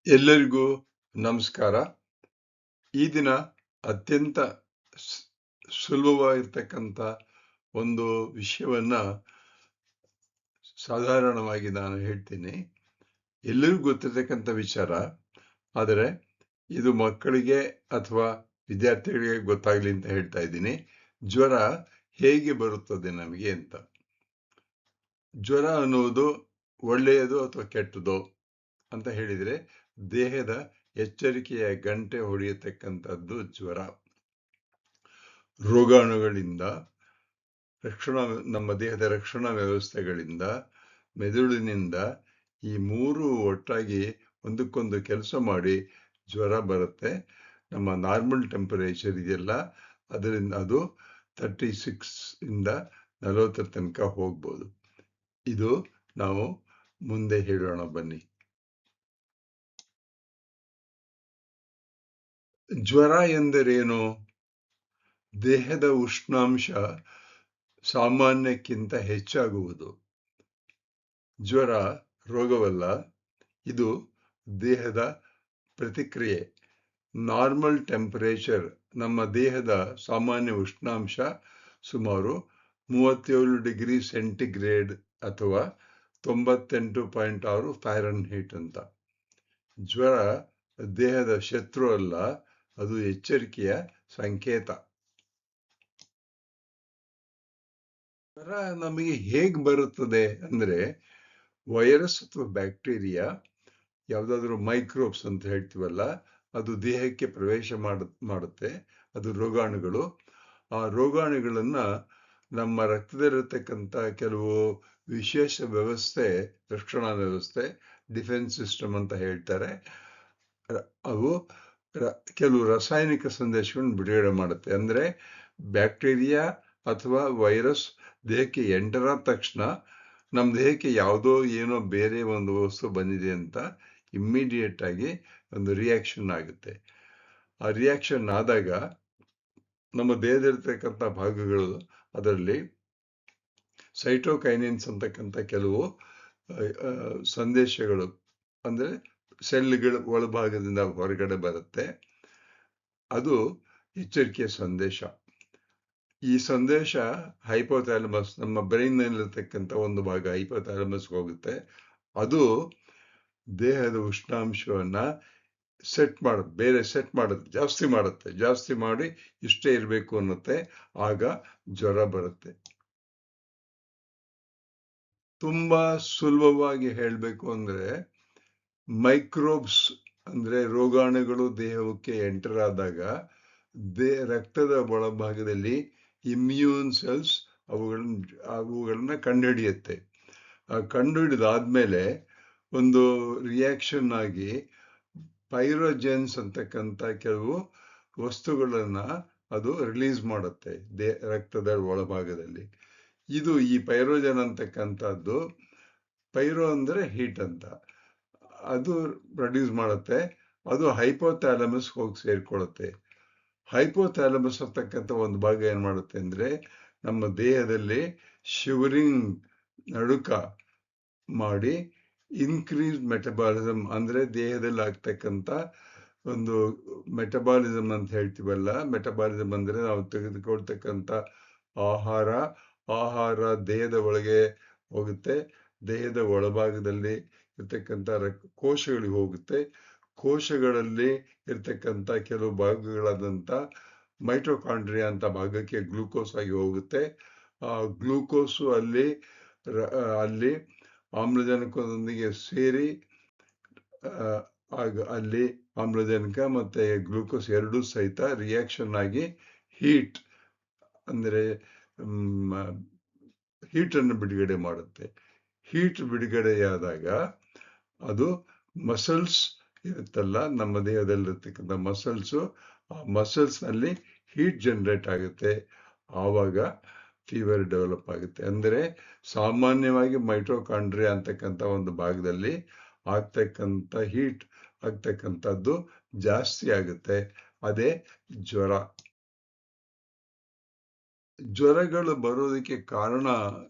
ಎಲ್ಲರಿಗೂ ನಮಸ್ಕಾರ. ಈ ದಿನ ಅತ್ಯಂತ ಸುಲಭವಾಗಿರ್ತಕ್ಕಂಥ ಒಂದು ವಿಷಯವನ್ನ ಸಾಧಾರಣವಾಗಿ ನಾನು ಹೇಳ್ತೀನಿ. ಎಲ್ಲರಿಗೂ ಗೊತ್ತಿರ್ತಕ್ಕಂಥ ವಿಚಾರ, ಆದರೆ ಇದು ಮಕ್ಕಳಿಗೆ ಅಥವಾ ವಿದ್ಯಾರ್ಥಿಗಳಿಗೆ ಗೊತ್ತಾಗ್ಲಿ ಅಂತ ಹೇಳ್ತಾ ಇದ್ದೀನಿ. ಜ್ವರ ಹೇಗೆ ಬರುತ್ತದೆ ನಮಗೆ ಅಂತ. ಜ್ವರ ಅನ್ನುವುದು ಒಳ್ಳೆಯದು ಅಥವಾ ಕೆಟ್ಟದೋ ಅಂತ ಹೇಳಿದ್ರೆ, ದೇಹದ ಎಚ್ಚರಿಕೆಯ ಗಂಟೆ ಹೊಡೆಯತಕ್ಕಂಥದ್ದು ಜ್ವರ. ರೋಗಾಣುಗಳಿಂದ ನಮ್ಮ ದೇಹದ ರಕ್ಷಣಾ ವ್ಯವಸ್ಥೆಗಳಿಂದ, ಮೆದುಳಿನಿಂದ ಈ ಮೂರು ಒಟ್ಟಾಗಿ ಒಂದಕ್ಕೊಂದು ಕೆಲಸ ಮಾಡಿ ಜ್ವರ ಬರುತ್ತೆ. ನಮ್ಮ ನಾರ್ಮಲ್ ಟೆಂಪರೇಚರ್ ಇದೆಯಲ್ಲ, ಅದರಿಂದ ಅದು 36 ಇಂದ 40 ತನಕ ಹೋಗ್ಬೋದು. ಇದು ನಾವು ಮುಂದೆ ಹೇಳೋಣ ಬನ್ನಿ. ಜ್ವರ ಎಂದರೇನು? ದೇಹದ ಉಷ್ಣಾಂಶ ಸಾಮಾನ್ಯಕ್ಕಿಂತ ಹೆಚ್ಚಾಗುವುದು. ಜ್ವರ ರೋಗವಲ್ಲ, ಇದು ದೇಹದ ಪ್ರತಿಕ್ರಿಯೆ. ನಾರ್ಮಲ್ ಟೆಂಪರೇಚರ್, ನಮ್ಮ ದೇಹದ ಸಾಮಾನ್ಯ ಉಷ್ಣಾಂಶ ಸುಮಾರು 37 ಡಿಗ್ರಿ ಸೆಂಟಿಗ್ರೇಡ್ ಅಥವಾ 98.6 ಫ್ಯಾರನ್ಹೀಟ್ ಅಂತ. ಜ್ವರ ದೇಹದ ಶತ್ರು ಅಲ್ಲ, ಅದು ಎಚ್ಚರಿಕೆಯ ಸಂಕೇತ. ಜ್ವರ ನಮಗೆ ಹೇಗೆ ಬರುತ್ತದೆ ಅಂದ್ರೆ, ವೈರಸ್ ಅಥವಾ ಬ್ಯಾಕ್ಟೀರಿಯಾ, ಯಾವುದಾದ್ರೂ ಮೈಕ್ರೋಬ್ಸ್ ಅಂತ ಹೇಳ್ತೀವಲ್ಲ, ಅದು ದೇಹಕ್ಕೆ ಪ್ರವೇಶ ಮಾಡುತ್ತೆ. ಅದು ರೋಗಾಣುಗಳು. ಆ ರೋಗಾಣುಗಳನ್ನ ನಮ್ಮ ರಕ್ತದಲ್ಲಿರತಕ್ಕಂಥ ಕೆಲವು ವಿಶೇಷ ವ್ಯವಸ್ಥೆ, ರಕ್ಷಣಾ ವ್ಯವಸ್ಥೆ, ಡಿಫೆನ್ಸ್ ಸಿಸ್ಟಮ್ ಅಂತ ಹೇಳ್ತಾರೆ, ಅವು ಕೆಲವು ರಾಸಾಯನಿಕ ಸಂದೇಶವನ್ನು ಬಿಡುಗಡೆ ಮಾಡುತ್ತೆ. ಅಂದ್ರೆ ಬ್ಯಾಕ್ಟೀರಿಯಾ ಅಥವಾ ವೈರಸ್ ದೇಹಕ್ಕೆ ಎಂಟರ್ ಆದ ತಕ್ಷಣ ನಮ್ಮ ದೇಹಕ್ಕೆ ಯಾವುದೋ ಏನೋ ಬೇರೆ ಒಂದು ವಸ್ತು ಬಂದಿದೆ ಅಂತ ಇಮ್ಮಿಡಿಯೇಟ್ ಆಗಿ ಒಂದು ರಿಯಾಕ್ಷನ್ ಆಗುತ್ತೆ. ಆ ರಿಯಾಕ್ಷನ್ ಆದಾಗ ನಮ್ಮ ದೇಹದಲ್ಲಿರ್ತಕ್ಕಂಥ ಭಾಗಗಳು, ಅದರಲ್ಲಿ ಸೈಟೋಕೈನಿನ್ಸ್ ಅಂತಕ್ಕಂಥ ಕೆಲವು ಸಂದೇಶಗಳು, ಅಂದ್ರೆ ಸೆಲ್ಗಳ ಒಳಭಾಗದಿಂದ ಹೊರಗಡೆ ಬರುತ್ತೆ. ಅದು ಎಚ್ಚರಿಕೆಯ ಸಂದೇಶ. ಈ ಸಂದೇಶ ಹೈಪೋಥ್ಯಾಲಮಸ್, ನಮ್ಮ ಬ್ರೈನ್ ನಲ್ಲಿರ್ತಕ್ಕಂಥ ಒಂದು ಭಾಗ ಹೈಪೋಥ್ಯಾಲಮಸ್ ಹೋಗುತ್ತೆ. ಅದು ದೇಹದ ಉಷ್ಣಾಂಶವನ್ನ ಸೆಟ್ ಮಾಡುತ್ತೆ, ಜಾಸ್ತಿ ಮಾಡಿ ಇಷ್ಟೇ ಇರಬೇಕು ಅನ್ನತ್ತೆ. ಆಗ ಜ್ವರ ಬರುತ್ತೆ. ತುಂಬಾ ಸುಲಭವಾಗಿ ಹೇಳಬೇಕು ಅಂದ್ರೆ, ಮೈಕ್ರೋಬ್ಸ್ ಅಂದ್ರೆ ರೋಗಾಣುಗಳು ದೇಹಕ್ಕೆ ಎಂಟರ್ ಆದಾಗ ರಕ್ತದ ಒಳಭಾಗದಲ್ಲಿ ಇಮ್ಯೂನ್ ಸೆಲ್ಸ್ ಅವುಗಳನ್ನ ಕಂಡುಹಿಡಿಯುತ್ತೆ. ಕಂಡುಹಿಡಿದಾದ್ಮೇಲೆ ಒಂದು ರಿಯಾಕ್ಷನ್ ಆಗಿ ಪೈರೋಜೆನ್ಸ್ ಅಂತಕ್ಕಂಥ ಕೆಲವು ವಸ್ತುಗಳನ್ನ ಅದು ರಿಲೀಸ್ ಮಾಡುತ್ತೆ ರಕ್ತದ ಒಳಭಾಗದಲ್ಲಿ. ಇದು ಈ ಪೈರೋಜನ್ ಅಂತಕ್ಕಂಥದ್ದು, ಪೈರೋ ಅಂದ್ರೆ ಹೀಟ್ ಅಂತ, ಅದು ಪ್ರೊಡ್ಯೂಸ್ ಮಾಡುತ್ತೆ. ಅದು ಹೈಪೋಥ್ಯಾಲಮಸ್ ಹೋಗಿ ಸೇರ್ಕೊಳ್ಳುತ್ತೆ. ಹೈಪೋಥ್ಯಾಲಮಸ್ ಅಂತಕ್ಕಂಥ ಒಂದು ಭಾಗ ಏನ್ ಮಾಡುತ್ತೆ ಅಂದ್ರೆ, ನಮ್ಮ ದೇಹದಲ್ಲಿ ಶಿವರಿಂಗ್, ನಡುಕ ಮಾಡಿ ಇನ್ಕ್ರೀಸ್ ಮೆಟಬಾಲಿಸಮ್, ಅಂದ್ರೆ ದೇಹದಲ್ಲಿ ಆಗ್ತಕ್ಕಂಥ ಒಂದು ಮೆಟಬಾಲಿಸಮ್ ಅಂತ ಹೇಳ್ತೀವಲ್ಲ, ಮೆಟಬಾಲಿಸಮ್ ಅಂದ್ರೆ ನಾವು ತೆಗೆದುಕೊಳ್ತಕ್ಕಂಥ ಆಹಾರ ದೇಹದ ಒಳಗೆ ಹೋಗುತ್ತೆ, ದೇಹದ ಒಳಭಾಗದಲ್ಲಿ ಇರ್ತಕ್ಕಂಥ ಕೋಶಗಳಿಗೆ ಹೋಗುತ್ತೆ. ಕೋಶಗಳಲ್ಲಿ ಇರ್ತಕ್ಕಂಥ ಕೆಲವು ಭಾಗಗಳಾದಂಥ ಮೈಟೋಕಾಂಡ್ರಿಯಾ ಅಂತ ಭಾಗಕ್ಕೆ ಗ್ಲೂಕೋಸ್ ಆಗಿ ಹೋಗುತ್ತೆ. ಆ ಗ್ಲೂಕೋಸು ಅಲ್ಲಿ ಆಮ್ಲಜನಕದೊಂದಿಗೆ ಸೇರಿ ಅಲ್ಲಿ ಆಮ್ಲಜನಕ ಮತ್ತೆ ಗ್ಲೂಕೋಸ್ ಎರಡೂ ಸಹಿತ ರಿಯಾಕ್ಷನ್ ಆಗಿ ಹೀಟ್ ಅನ್ನು ಬಿಡುಗಡೆ ಮಾಡುತ್ತೆ. ಹೀಟ್ ಬಿಡುಗಡೆಯಾದಾಗ ಅದು ಮಸಲ್ಸ್ ಇರುತ್ತಲ್ಲ, ನಮ್ಮ ದೇಹದಲ್ಲಿರ್ತಕ್ಕಂಥ ಮಸಲ್ಸು, ಆ ಮಸಲ್ಸ್ ನಲ್ಲಿ ಹೀಟ್ ಜನರೇಟ್ ಆಗುತ್ತೆ. ಆವಾಗ ಫೀವರ್ ಡೆವಲಪ್ ಆಗುತ್ತೆ. ಅಂದ್ರೆ ಸಾಮಾನ್ಯವಾಗಿ ಮೈಟೋಕಾಂಡ್ರಿಯಾ ಅಂತಕ್ಕಂಥ ಒಂದು ಭಾಗದಲ್ಲಿ ಹೀಟ್ ಆಗ್ತಕ್ಕಂಥದ್ದು ಜಾಸ್ತಿ ಆಗುತ್ತೆ. ಅದೇ ಜ್ವರ. ಜ್ವರಗಳು ಬರೋದಕ್ಕೆ ಕಾರಣ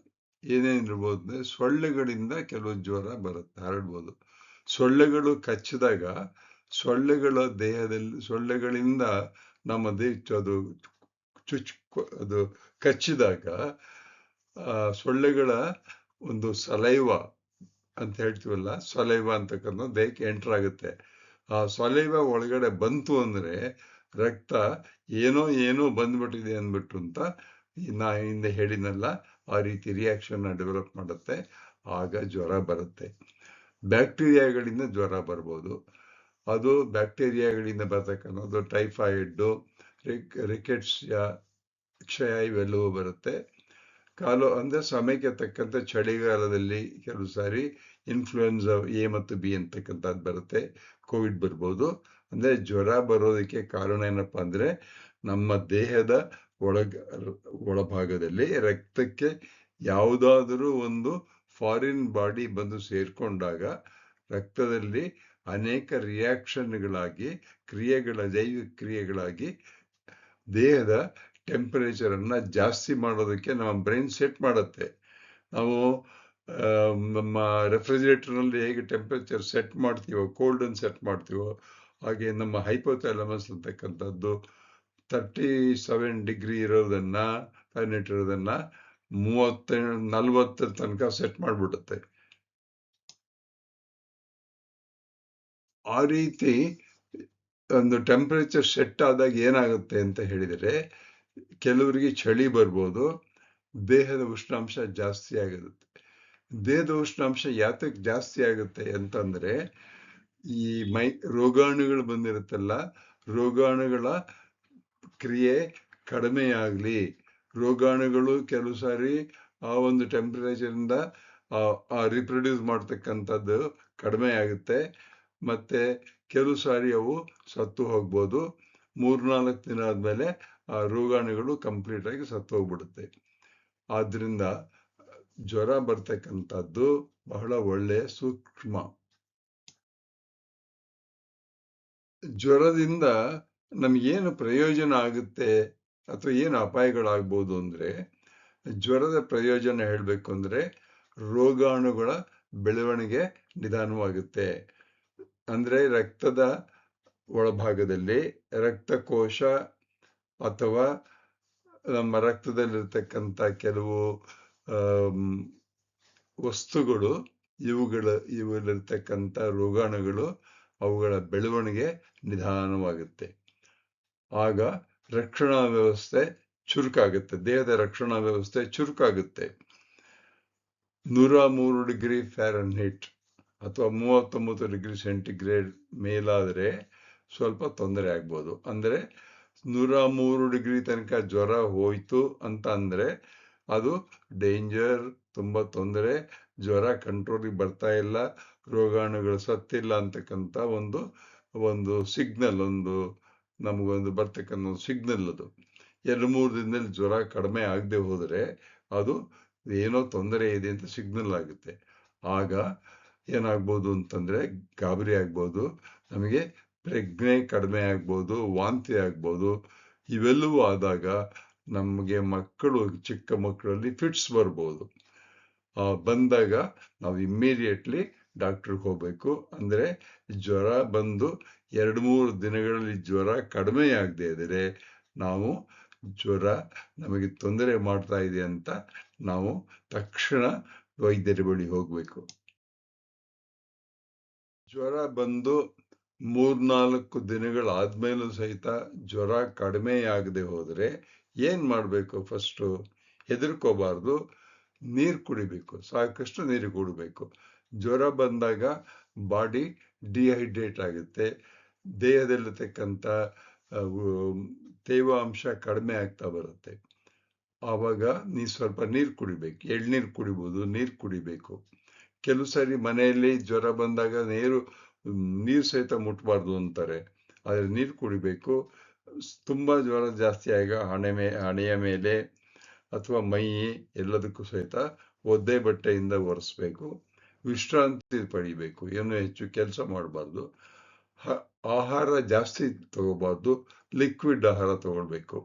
ಏನೇನಿರ್ಬೋದು ಅಂದ್ರೆ, ಸೊಳ್ಳೆಗಳಿಂದ ಕೆಲವು ಜ್ವರ ಹರಡ್ಬೋದು. ಸೊಳ್ಳೆಗಳು ಕಚ್ಚಿದಾಗ ಸೊಳ್ಳೆಗಳಿಂದ ನಮ್ಮ ಅದು ಅದು ಕಚ್ಚಿದಾಗ ಸೊಳ್ಳೆಗಳ ಒಂದು ಸಲೈವ ಅಂತ ಹೇಳ್ತೀವಲ್ಲ, ಸಲೈವ ಅಂತಕ್ಕಂಥ ದೇಹಕ್ಕೆ ಎಂಟರ್ ಆಗುತ್ತೆ. ಆ ಸಲೈವ ಒಳಗಡೆ ಬಂತು ಅಂದ್ರೆ ರಕ್ತ ಏನೋ ಬಂದ್ಬಿಟ್ಟಿದೆ ಅಂದ್ಬಿಟ್ಟು ಅಂತ ನಾ ಹಿಂದೆ ಹೇಳಿನಲ್ಲ, ಆ ರೀತಿ ರಿಯಾಕ್ಷನ್ ಡೆವಲಪ್ ಮಾಡುತ್ತೆ. ಆಗ ಜ್ವರ ಬರುತ್ತೆ. ಬ್ಯಾಕ್ಟೀರಿಯಾಗಳಿಂದ ಜ್ವರ ಬರ್ಬೋದು. ಅದು ಬ್ಯಾಕ್ಟೀರಿಯಾಗಳಿಂದ ಬರ್ತಕ್ಕಂಥದ್ದು ಟೈಫಾಯ್ಡ್, ರಿಕೆಟ್ಸ್ಯ, ಕ್ಷಯ ಇವೆಲ್ಲವೂ ಬರುತ್ತೆ. ಅಂದ್ರೆ ಸಮಯಕ್ಕೆ ತಕ್ಕಂತೆ ಚಳಿಗಾಲದಲ್ಲಿ ಕೆಲವು ಸಾರಿ ಇನ್ಫ್ಲೂಯೆನ್ಸಾ ಎ ಮತ್ತು ಬಿ ಅಂತಕ್ಕಂಥದ್ದು ಬರುತ್ತೆ. ಕೋವಿಡ್ ಬರ್ಬೋದು. ಅಂದ್ರೆ ಜ್ವರ ಬರೋದಕ್ಕೆ ಕಾರಣ ಏನಪ್ಪಾ ಅಂದ್ರೆ ನಮ್ಮ ದೇಹದ ಒಳಭಾಗದಲ್ಲಿ ರಕ್ತಕ್ಕೆ ಯಾವುದಾದರೂ ಒಂದು ಫಾರಿನ್ ಬಾಡಿ ಬಂದು ಸೇರ್ಕೊಂಡಾಗ ರಕ್ತದಲ್ಲಿ ಅನೇಕ ರಿಯಾಕ್ಷನ್ಗಳಾಗಿ ಜೈವಿಕ ಕ್ರಿಯೆಗಳಾಗಿ ದೇಹದ ಟೆಂಪರೇಚರ್ ಅನ್ನ ಜಾಸ್ತಿ ಮಾಡೋದಕ್ಕೆ ನಮ್ಮ ಬ್ರೈನ್ ಸೆಟ್ ಮಾಡುತ್ತೆ. ನಾವು ನಮ್ಮ ರೆಫ್ರಿಜರೇಟರ್ನಲ್ಲಿ ಹೇಗೆ ಟೆಂಪರೇಚರ್ ಸೆಟ್ ಮಾಡ್ತೀವೋ, ಕೋಲ್ಡ್ ಅನ್ನು ಸೆಟ್ ಮಾಡ್ತೀವೋ, ಹಾಗೆ ನಮ್ಮ ಹೈಪೋಥಾಲಮಸ್ ಅಂತಕ್ಕಂಥದ್ದು 37 ಡಿಗ್ರಿ ಇರೋದನ್ನ 40 ತನಕ ಸೆಟ್ ಮಾಡ್ಬಿಡುತ್ತೆ. ಆ ರೀತಿ ಒಂದು ಟೆಂಪರೇಚರ್ ಸೆಟ್ ಆದಾಗ ಏನಾಗುತ್ತೆ ಅಂತ ಹೇಳಿದರೆ, ಕೆಲವರಿಗೆ ಚಳಿ ಬರ್ಬೋದು, ದೇಹದ ಉಷ್ಣಾಂಶ ಜಾಸ್ತಿ ಆಗಿರುತ್ತೆ. ದೇಹದ ಉಷ್ಣಾಂಶ ಯಾತಕ್ಕೆ ಜಾಸ್ತಿ ಆಗುತ್ತೆ ಅಂತಂದ್ರೆ, ಈ ರೋಗಾಣುಗಳು ಬಂದಿರುತ್ತಲ್ಲ, ರೋಗಾಣುಗಳ ಕ್ರಿಯೆ ಕಡಿಮೆಯಾಗ್ಲಿ. ರೋಗಾಣುಗಳು ಕೆಲವು ಸಾರಿ ಆ ಒಂದು ಟೆಂಪರೇಚರಿಂದ ರಿಪ್ರೊಡ್ಯೂಸ್ ಮಾಡ್ತಕ್ಕಂಥದ್ದು ಕಡಿಮೆ ಆಗುತ್ತೆ. ಮತ್ತೆ ಕೆಲವು ಸಾರಿ ಅವು ಸತ್ತು ಹೋಗ್ಬೋದು. 3-4 ದಿನ ಆದ್ಮೇಲೆ ಆ ರೋಗಾಣುಗಳು ಕಂಪ್ಲೀಟ್ ಆಗಿ ಸತ್ತು ಹೋಗ್ಬಿಡುತ್ತೆ. ಆದ್ರಿಂದ ಜ್ವರ ಬರ್ತಕ್ಕಂಥದ್ದು ಬಹಳ ಒಳ್ಳೆಯ ಸೂಕ್ಷ್ಮ. ಜ್ವರದಿಂದ ನಮ್ಗೇನು ಪ್ರಯೋಜನ ಆಗುತ್ತೆ ಅಥವಾ ಏನು ಅಪಾಯಗಳಾಗ್ಬೋದು ಅಂದ್ರೆ, ಜ್ವರದ ಪ್ರಯೋಜನ ಹೇಳ್ಬೇಕು ಅಂದ್ರೆ ರೋಗಾಣುಗಳ ಬೆಳವಣಿಗೆ ನಿಧಾನವಾಗುತ್ತೆ. ಅಂದ್ರೆ ರಕ್ತದ ಒಳಭಾಗದಲ್ಲಿ ರಕ್ತಕೋಶ ಅಥವಾ ನಮ್ಮ ರಕ್ತದಲ್ಲಿರ್ತಕ್ಕಂಥ ಕೆಲವು ವಸ್ತುಗಳು, ಇವುಗಳಿರ್ತಕ್ಕಂಥ ರೋಗಾಣುಗಳು, ಅವುಗಳ ಬೆಳವಣಿಗೆ ನಿಧಾನವಾಗುತ್ತೆ. ಆಗ ರಕ್ಷಣಾ ವ್ಯವಸ್ಥೆ ಚುರುಕಾಗುತ್ತೆ, ದೇಹದ ರಕ್ಷಣಾ ವ್ಯವಸ್ಥೆ ಚುರುಕಾಗುತ್ತೆ. 103 ಡಿಗ್ರಿ ಫ್ಯಾರನ್ಹೀಟ್ ಅಥವಾ 39 ಡಿಗ್ರಿ ಸೆಂಟಿಗ್ರೇಡ್ ಮೇಲಾದರೆ ಸ್ವಲ್ಪ ತೊಂದರೆ ಆಗ್ಬೋದು. ಅಂದ್ರೆ 103 ಡಿಗ್ರಿ ತನಕ ಜ್ವರ ಹೋಯ್ತು ಅಂತ ಅಂದ್ರೆ ಅದು ಡೇಂಜರ್, ತುಂಬಾ ತೊಂದರೆ, ಜ್ವರ ಕಂಟ್ರೋಲಿಗೆ ಬರ್ತಾ ಇಲ್ಲ, ರೋಗಾಣುಗಳು ಸತ್ತಿಲ್ಲ ಅಂತಕ್ಕಂಥ ಒಂದು ಸಿಗ್ನಲ್, ನಮಗೊಂದು ಬರ್ತಕ್ಕಂಥ ಸಿಗ್ನಲ್ ಅದು. 2-3 ದಿನದಲ್ಲಿ ಜ್ವರ ಕಡಿಮೆ ಆಗದೆ ಹೋದರೆ ಅದು ಏನೋ ತೊಂದರೆ ಇದೆ ಅಂತ ಸಿಗ್ನಲ್ ಆಗುತ್ತೆ. ಆಗ ಏನಾಗ್ಬೋದು ಅಂತಂದ್ರೆ ಗಾಬರಿ ಆಗ್ಬೋದು, ನಮಗೆ ಪ್ರಜ್ಞೆ ಕಡಿಮೆ ಆಗ್ಬೋದು, ವಾಂತಿ ಆಗ್ಬೋದು. ಇವೆಲ್ಲವೂ ಆದಾಗ ನಮಗೆ ಚಿಕ್ಕ ಮಕ್ಕಳಲ್ಲಿ ಫಿಟ್ಸ್ ಬರ್ಬೋದು. ಬಂದಾಗ ನಾವು ಇಮ್ಮಿಡಿಯೇಟ್ಲಿ ಡಾಕ್ಟರ್ಗೆ ಹೋಗ್ಬೇಕು. ಅಂದ್ರೆ ಜ್ವರ ಬಂದು 2-3 ದಿನಗಳಲ್ಲಿ ಜ್ವರ ಕಡಿಮೆ ಆಗದೆ ಇದ್ರೆ ನಾವು ಜ್ವರ ನಮಗೆ ತೊಂದರೆ ಮಾಡ್ತಾ ಇದೆ ಅಂತ ನಾವು ತಕ್ಷಣ ವೈದ್ಯರ ಬಳಿ ಹೋಗ್ಬೇಕು. ಜ್ವರ ಬಂದು 3-4 ದಿನಗಳಾದ್ಮೇಲೂ ಸಹಿತ ಜ್ವರ ಕಡಿಮೆ ಆಗದೆ ಹೋದ್ರೆ ಏನ್ ಮಾಡ್ಬೇಕು? ಫಸ್ಟು ಹೆದರ್ಕೋಬಾರ್ದು, ನೀರು ಕುಡಿಬೇಕು, ಸಾಕಷ್ಟು ನೀರು ಕುಡಿಬೇಕು. ಜ್ವರ ಬಂದಾಗ ಬಾಡಿ ಡಿಹೈಡ್ರೇಟ್ ಆಗುತ್ತೆ, ದೇಹದಲ್ಲಿರ್ತಕ್ಕಂಥ ತೇವಾಂಶ ಕಡಿಮೆ ಆಗ್ತಾ ಬರುತ್ತೆ. ಆವಾಗ ಸ್ವಲ್ಪ ನೀರು ಕುಡಿಬೇಕು, ಎಳ್ನೀರು ಕುಡಿಬೋದು, ನೀರು ಕುಡಿಬೇಕು. ಕೆಲವು ಸಾರಿ ಮನೆಯಲ್ಲಿ ಜ್ವರ ಬಂದಾಗ ನೀರು ಸಹಿತ ಮುಟ್ಬಾರ್ದು ಅಂತಾರೆ, ಆದ್ರೆ ನೀರು ಕುಡಿಬೇಕು. ತುಂಬಾ ಜ್ವರ ಜಾಸ್ತಿ ಆಗ ಹಣೆಯ ಮೇಲೆ ಅಥವಾ ಮೈ ಎಲ್ಲದಕ್ಕೂ ಸಹಿತ ಒದ್ದೆ ಬಟ್ಟೆಯಿಂದ ಒರೆಸ್ಬೇಕು. ವಿಶ್ರಾಂತಿ ಪಡಿಬೇಕು, ಏನು ಹೆಚ್ಚು ಕೆಲಸ ಮಾಡಬಾರ್ದು. ಆಹಾರ ಜಾಸ್ತಿ ತಗೋಬಾರ್ದು, ಲಿಕ್ವಿಡ್ ಆಹಾರ ತಗೊಳ್ಬೇಕು.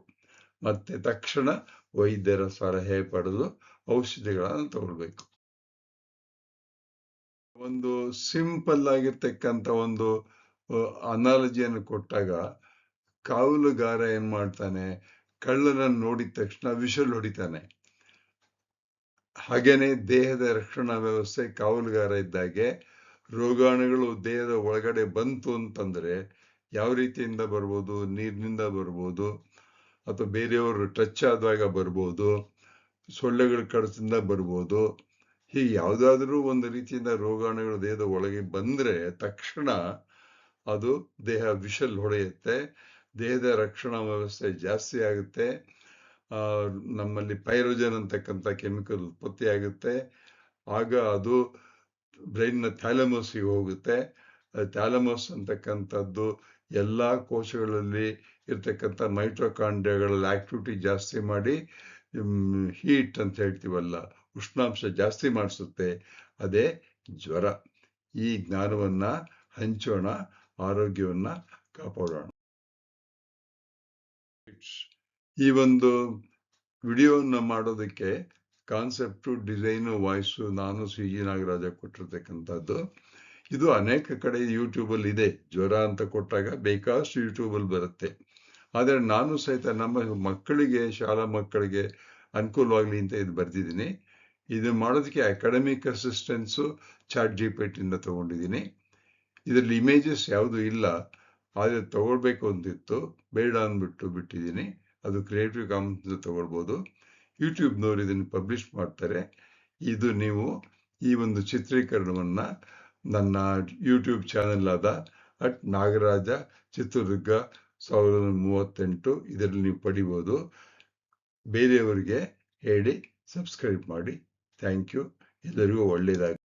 ಮತ್ತೆ ತಕ್ಷಣ ವೈದ್ಯರ ಸಲಹೆ ಪಡೆದು ಔಷಧಿಗಳನ್ನು ತಗೊಳ್ಬೇಕು. ಒಂದು ಸಿಂಪಲ್ ಆಗಿರ್ತಕ್ಕಂಥ ಒಂದು ಅನಾಲಜಿಯನ್ನು ಕೊಟ್ಟಾಗ ಕಾವಲುಗಾರ ಏನ್ ಮಾಡ್ತಾನೆ, ಕಳ್ಳನನ್ನು ನೋಡಿದ ತಕ್ಷಣ ವಿಷಲ್ ಹೊಡಿತಾನೆ. ಹಾಗೇನೆ ದೇಹದ ರಕ್ಷಣಾ ವ್ಯವಸ್ಥೆ ಕಾವಲುಗಾರ ಇದ್ದಾಗೆ ರೋಗಾಣುಗಳು ದೇಹದ ಒಳಗಡೆ ಬಂತು ಅಂತಂದ್ರೆ ಯಾವ ರೀತಿಯಿಂದ ಬರ್ಬೋದು, ನೀರಿನಿಂದ ಬರ್ಬೋದು, ಅಥವಾ ಬೇರೆಯವರು ಟಚ್ ಆದಾಗ ಬರ್ಬೋದು, ಸೊಳ್ಳೆಗಳ ಕಡತದಿಂದ ಬರ್ಬೋದು. ಹೀಗೆ ಯಾವುದಾದ್ರೂ ಒಂದು ರೀತಿಯಿಂದ ರೋಗಾಣುಗಳು ದೇಹದ ಒಳಗೆ ಬಂದ್ರೆ ತಕ್ಷಣ ಅದು ದೇಹ ವಿಷಲ್ ಹೊಡೆಯುತ್ತೆ, ದೇಹದ ರಕ್ಷಣಾ ವ್ಯವಸ್ಥೆ ಜಾಸ್ತಿ ಆಗುತ್ತೆ, ನಮ್ಮಲ್ಲಿ ಪೈರೋಜನ್ ಅಂತಕ್ಕಂಥ ಕೆಮಿಕಲ್ ಉತ್ಪತ್ತಿ ಆಗುತ್ತೆ. ಆಗ ಅದು ಬ್ರೈನ್ನ ಥ್ಯಾಲಮಸ್ಗೆ ಹೋಗುತ್ತೆ. ಥ್ಯಾಲಮಸ್ ಅಂತಕ್ಕಂಥದ್ದು ಎಲ್ಲ ಕೋಶಗಳಲ್ಲಿ ಇರ್ತಕ್ಕಂಥ ಮೈಟ್ರೋಕಾಂಡ್ರಿಯಾಗಳಲ್ಲಿ ಆಕ್ಟಿವಿಟಿ ಜಾಸ್ತಿ ಮಾಡಿ ಹೀಟ್ ಅಂತ ಹೇಳ್ತೀವಲ್ಲ, ಉಷ್ಣಾಂಶ ಜಾಸ್ತಿ ಮಾಡಿಸುತ್ತೆ. ಅದೇ ಜ್ವರ. ಈ ಜ್ಞಾನವನ್ನ ಹಂಚೋಣ, ಆರೋಗ್ಯವನ್ನ ಕಾಪಾಡೋಣ. ಈ ಒಂದು ವಿಡಿಯೋವನ್ನು ಮಾಡೋದಕ್ಕೆ ಕಾನ್ಸೆಪ್ಟು, ಡಿಸೈನು, ವಾಯ್ಸು ನಾನು CG ನಾಗರಾಜ ಕೊಟ್ಟಿರ್ತಕ್ಕಂಥದ್ದು. ಇದು ಅನೇಕ ಕಡೆ ಯೂಟ್ಯೂಬಲ್ಲಿ ಇದೆ. ಜ್ವರ ಅಂತ ಕೊಟ್ಟಾಗ ಬೇಕಾದಷ್ಟು ಯೂಟ್ಯೂಬಲ್ಲಿ ಬರುತ್ತೆ. ಆದರೆ ನಾನು ಸಹಿತ ನಮ್ಮ ಮಕ್ಕಳಿಗೆ, ಶಾಲಾ ಮಕ್ಕಳಿಗೆ ಅನುಕೂಲವಾಗಲಿ ಅಂತ ಇದು ಬರೆದಿದ್ದೀನಿ. ಇದು ಮಾಡೋದಕ್ಕೆ ಅಕಾಡೆಮಿಕ್ ಅಸಿಸ್ಟೆನ್ಸು ChatGPT ಇಂದ ತಗೊಂಡಿದ್ದೀನಿ. ಇದರಲ್ಲಿ ಇಮೇಜಸ್ ಯಾವುದು ಇಲ್ಲ, ಆದರೆ ತಗೊಳ್ಬೇಕು ಅಂತಿತ್ತು, ಬೇಡ ಅಂದ್ಬಿಟ್ಟು ಬಿಟ್ಟಿದ್ದೀನಿ. ಅದು ಕ್ರಿಯೇಟಿವ್ ಕಾಮನ್ಸ್ ತಗೊಳ್ಬೋದು. ಯೂಟ್ಯೂಬ್ನವರು ಇದನ್ನು ಪಬ್ಲಿಷ್ ಮಾಡ್ತಾರೆ. ಇದು ನೀವು ಈ ಒಂದು ಚಿತ್ರೀಕರಣವನ್ನ ನನ್ನ ಯೂಟ್ಯೂಬ್ ಚಾನೆಲ್ ಆದ @ನಾಗರಾಜ ಚಿತ್ರದುರ್ಗ 1038 ಇದರಲ್ಲಿ ನೀವು ಪಡಿಬೋದು. ಬೇರೆಯವರಿಗೆ ಹೇಳಿ, ಸಬ್ಸ್ಕ್ರೈಬ್ ಮಾಡಿ. Thank you. ಎಲ್ಲರಿಗೂ ಒಳ್ಳೆಯದಾಗಲಿ.